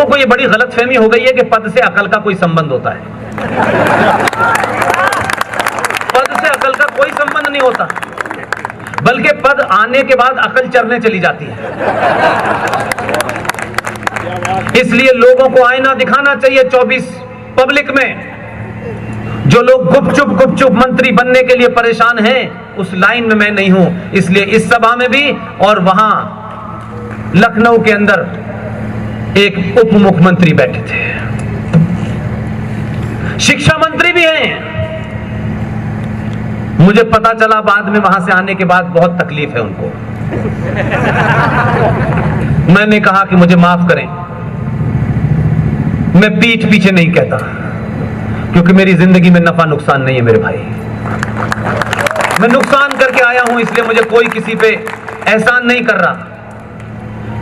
लोगों को ये बड़ी गलतफहमी हो गई है कि पद से अकल का कोई संबंध होता है। पद से अकल का कोई संबंध नहीं होता, बल्कि पद आने के बाद अकल चरने चली जाती है। इसलिए लोगों को आईना दिखाना चाहिए 24 पब्लिक में। जो लोग गुपचुप मंत्री बनने के लिए परेशान हैं, उस लाइन में मैं नहीं हूं। इसलिए इस सभा में भी और वहां लखनऊ के अंदर एक उप मुख्यमंत्री बैठे थे, शिक्षा मंत्री भी हैं। मुझे पता चला बाद में, वहां से आने के बाद बहुत तकलीफ है उनको। मैंने कहा कि मुझे माफ करें, मैं पीठ पीछे नहीं कहता, क्योंकि मेरी जिंदगी में नफा नुकसान नहीं है मेरे भाई। मैं नुकसान करके आया हूं, इसलिए मुझे कोई किसी पे एहसान नहीं कर रहा।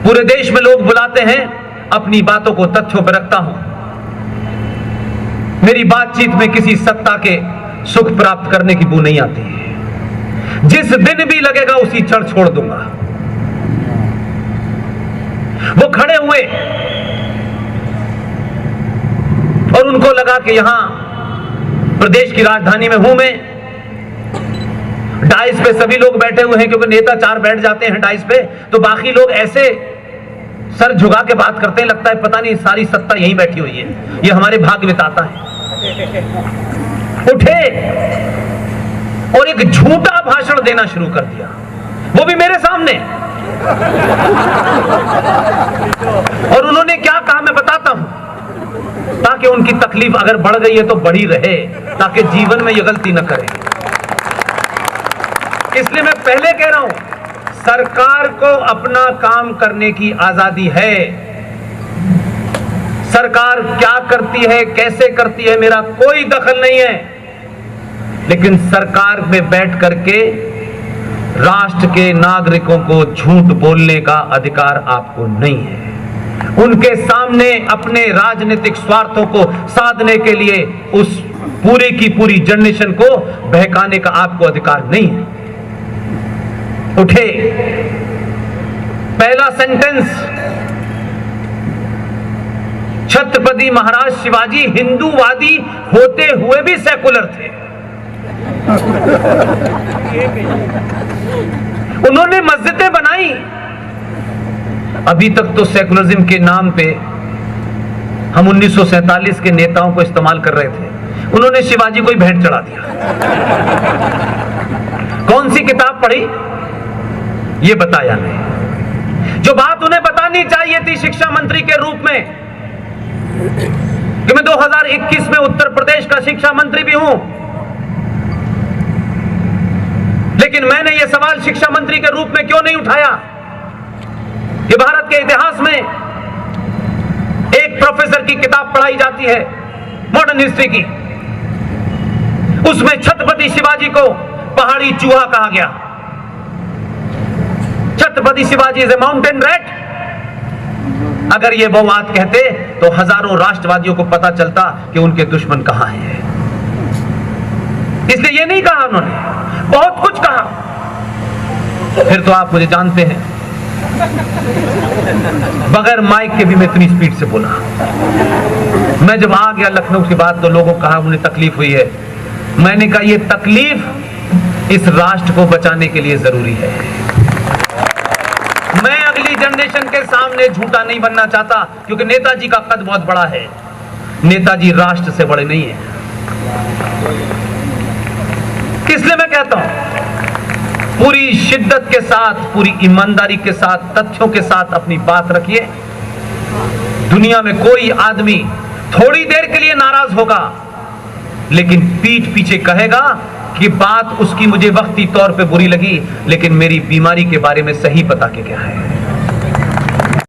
पूरे देश में लोग बुलाते हैं, अपनी बातों को तथ्यों पर रखता हूं। मेरी बातचीत में किसी सत्ता के सुख प्राप्त करने की बू नहीं आती है। जिस दिन भी लगेगा उसी क्षण छोड़ दूंगा। वो खड़े हुए और उनको लगा कि यहां प्रदेश की राजधानी में हूं मैं, डाइस पे सभी लोग बैठे हुए हैं, क्योंकि नेता 4 बैठ जाते हैं डाइस पे, तो बाकी लोग ऐसे सर झुका के बात करते हैं, लगता है पता नहीं सारी सत्ता यहीं बैठी हुई है, ये हमारे भाग्य बिताता है। उठे और एक झूठा भाषण देना शुरू कर दिया, वो भी मेरे सामने। और उन्होंने क्या कहा मैं बताता हूं, ताकि उनकी तकलीफ अगर बढ़ गई है तो बढ़ी रहे, ताकि जीवन में ये गलती न करें। इसलिए मैं पहले कह रहा हूं, सरकार को अपना काम करने की आजादी है। सरकार क्या करती है, कैसे करती है, मेरा कोई दखल नहीं है। लेकिन सरकार में बैठ करके राष्ट्र के नागरिकों को झूठ बोलने का अधिकार आपको नहीं है। उनके सामने अपने राजनीतिक स्वार्थों को साधने के लिए उस पूरी की पूरी जनरेशन को बहकाने का आपको अधिकार नहीं है। उठे, पहला सेंटेंस, छत्रपति महाराज शिवाजी हिंदूवादी होते हुए भी सेकुलर थे। उन्होंने मस्जिदें बनाई। अभी तक तो सेकुलरिज्म के नाम पे हम 1947 के नेताओं को इस्तेमाल कर रहे थे, उन्होंने शिवाजी को ही भेंट चढ़ा दिया। कौन सी किताब पढ़ी ये बताया नहीं। जो बात उन्हें बतानी चाहिए थी शिक्षा मंत्री के रूप में, कि मैं 2021 में उत्तर प्रदेश का शिक्षा मंत्री भी हूं, लेकिन मैंने यह सवाल शिक्षा मंत्री के रूप में क्यों नहीं उठाया कि भारत के इतिहास में एक प्रोफेसर की किताब पढ़ाई जाती है मॉडर्न हिस्ट्री की, उसमें छत्रपति शिवाजी को पहाड़ी चूहा कहा गया। Chhatrapati Shivaji is a mountain rat. अगर ये वो बात कहते तो हजारों राष्ट्रवादियों को पता चलता कि उनके दुश्मन कहां हैं। इसलिए ये नहीं कहा उन्होंने, बहुत कुछ कहा। फिर तो आप मुझे जानते हैं, बगैर माइक के भी मैं इतनी स्पीड से बोला। मैं जब आ गया लखनऊ के बाद तो लोगों को कहा उन्हें तकलीफ हुई है। मैंने कहा ये तकलीफ इस राष्ट्र को बचाने के लिए जरूरी है। मैं अगली जनरेशन के सामने झूठा नहीं बनना चाहता, क्योंकि नेताजी का कद बहुत बड़ा है। नेताजी राष्ट्र से बड़े नहीं है। इसलिए मैं कहता हूं, पूरी शिद्दत के साथ, पूरी ईमानदारी के साथ, तथ्यों के साथ अपनी बात रखिए। दुनिया में कोई आदमी थोड़ी देर के लिए नाराज होगा, लेकिन पीठ पीछे कहेगा कि बात उसकी मुझे वक्ती तौर पे बुरी लगी, लेकिन मेरी बीमारी के बारे में सही पता के क्या है।